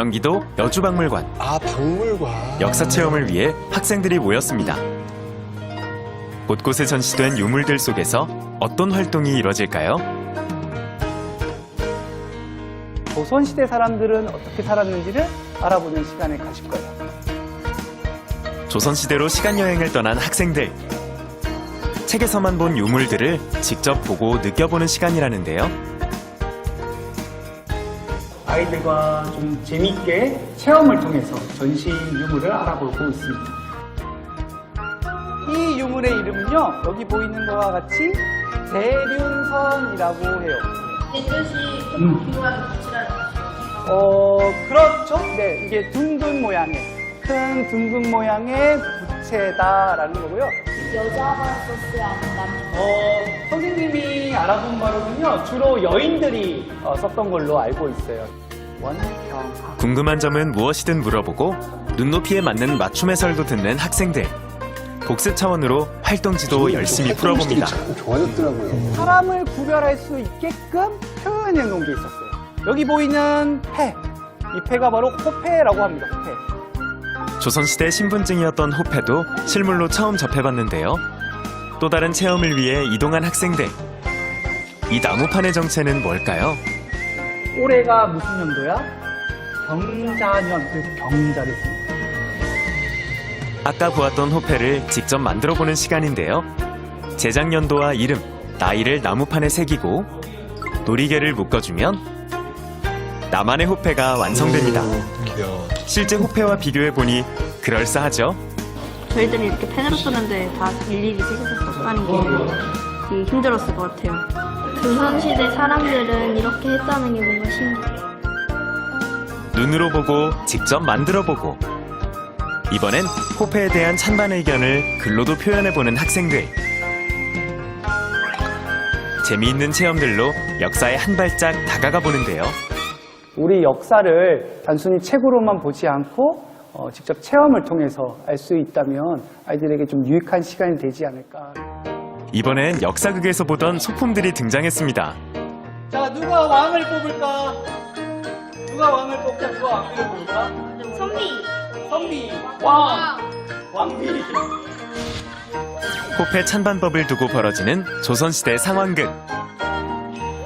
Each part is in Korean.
경기도 여주박물관. 아, 박물관. 역사 체험을 위해 학생들이 모였습니다. 곳곳에 전시된 유물들 속에서 어떤 활동이 이뤄질까요? 조선시대 사람들은 어떻게 살았는지를 알아보는 시간에 가실 거예요. 조선시대로 시간여행을 떠난 학생들. 책에서만 본 유물들을 직접 보고 느껴보는 시간이라는데요. 아이들과 좀 재미있게 체험을 통해서 전시 유물을 알아보고 있습니다. 이 유물의 이름은요, 여기 보이는 것과 같이 대륜선이라고 해요. 내 뜻이 필요한 가치라는 그렇죠. 네, 이게 둥근 모양의, 큰 둥근 모양의 부채다라는 거고요. 여자가 썼어요? 아니면 남자? 선생님이 알아본 바로는요, 주로 여인들이 썼던 걸로 알고 있어요. 원평학. 궁금한 점은 무엇이든 물어보고 눈높이에 맞는 맞춤 해설도 듣는 학생들. 복습 차원으로 활동지도 열심히 풀어봅니다. 참 좋아졌더라고요. 사람을 구별할 수 있게끔 표현해 놓은 게 있었어요. 여기 보이는 패, 이 패가 바로 호패라고 합니다. 호패. 조선시대 신분증이었던 호패도 실물로 처음 접해봤는데요. 또 다른 체험을 위해 이동한 학생들. 이 나무판의 정체는 뭘까요? 올해가 무슨 연도야? 경자년, 그래서 경자를 씁니다. 아까 보았던 호패를 직접 만들어보는 시간인데요. 제작 연도와 이름, 나이를 나무판에 새기고 놀이개를 묶어주면 나만의 호패가 완성됩니다. 귀여워. 실제 호패와 비교해보니 그럴싸하죠? 저희들이 이렇게 펜으로 쓰는데 다 일일이 새겨서 썼다는 게 되게 힘들었을 것 같아요. 조선시대 사람들은 이렇게 했다는 게 뭔가 신기해요. 눈으로 보고 직접 만들어보고 이번엔 호패에 대한 찬반 의견을 글로도 표현해보는 학생들. 재미있는 체험들로 역사에 한 발짝 다가가 보는데요. 우리 역사를 단순히 책으로만 보지 않고 직접 체험을 통해서 알 수 있다면 아이들에게 좀 유익한 시간이 되지 않을까. 이번엔 역사극에서 보던 소품들이 등장했습니다. 자, 누가 왕을 뽑을까? 누가 왕을 뽑자, 누가 왕비를 뽑을까? 선비! 선비, 왕, 왕비. 호패 찬반법을 두고 벌어지는 조선시대 상황극.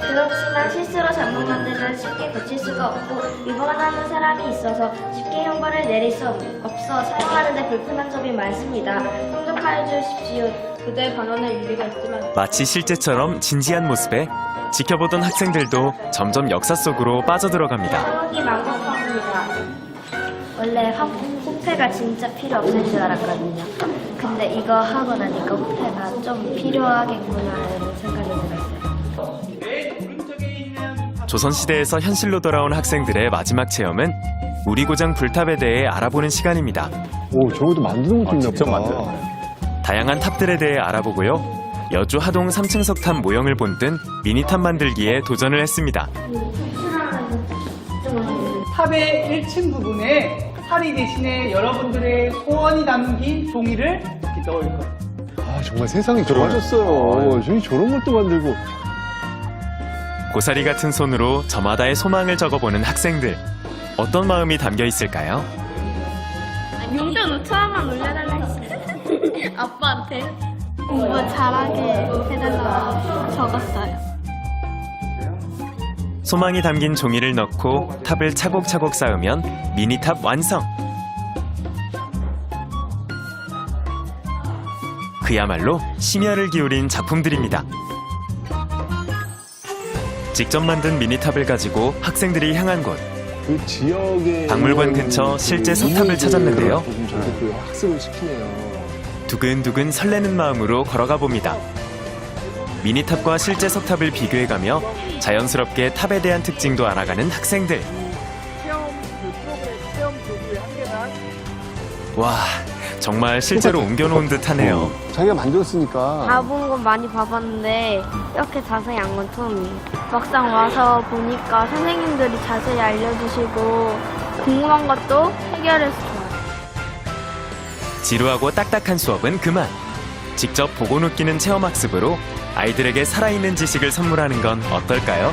그렇지만 실수로 잘못 만들면 쉽게 고칠 수가 없고 위반하는 사람이 있어서 쉽게 형벌을 내릴 수 없어 사용하는 데 불편한 점이 많습니다. 통독하여 주십시오. 그대 반원의 일리가 있지만 마치 실제처럼 진지한 모습에 지켜보던 학생들도 점점 역사 속으로 빠져들어갑니다. 상황이 망곡합니다. 원래 호패가 진짜 필요 없을 줄 알았거든요. 근데 이거 하고 나니까 호패가 좀 필요하겠구나라는 생각이 들었어요. 조선시대에서 현실로 돌아온 학생들의 마지막 체험은 우리 고장 불탑에 대해 알아보는 시간입니다. 오, 저것도 만드는 것도 있나 직접 보다. 만들어요. 다양한 탑들에 대해 알아보고요. 여주 하동 3층석 탑 모형을 본뜬 미니탑 만들기에 도전을 했습니다. 탑의 1층 부분에 사리 대신에 여러분들의 소원이 담긴 종이를 이렇게 넣을 거예요. 아, 정말 세상이 좋아졌어요. 저희 저런 것도 만들고. 고사리 같은 손으로 저마다의 소망을 적어보는 학생들. 어떤 마음이 담겨 있을까요? 용돈 5천원만 올려달라 했어요. 아빠한테 공부 잘하게 해달라고 적었어요. 소망이 담긴 종이를 넣고 탑을 차곡차곡 쌓으면 미니탑 완성! 그야말로 심혈을 기울인 작품들입니다. 직접 만든 미니탑을 가지고 학생들이 향한 곳. 그 지역의 박물관 근처 실제 석탑을 찾았는데요. 저렇게 학습을 시키네요. 두근두근 설레는 마음으로 걸어가 봅니다. 미니탑과 실제 석탑을 비교해가며 자연스럽게 탑에 대한 특징도 알아가는 학생들. 체험 프로그램 체험 교구의 한계는 와, 정말 실제로 옮겨놓은 듯하네요. 자기가 만들었으니까. 봐본 건 많이 봐봤는데 이렇게 자세히 안 건 처음이에요. 막상 와서 보니까 선생님들이 자세히 알려주시고 궁금한 것도 해결해서 좋아요. 지루하고 딱딱한 수업은 그만. 직접 보고 느끼는 체험학습으로 아이들에게 살아있는 지식을 선물하는 건 어떨까요?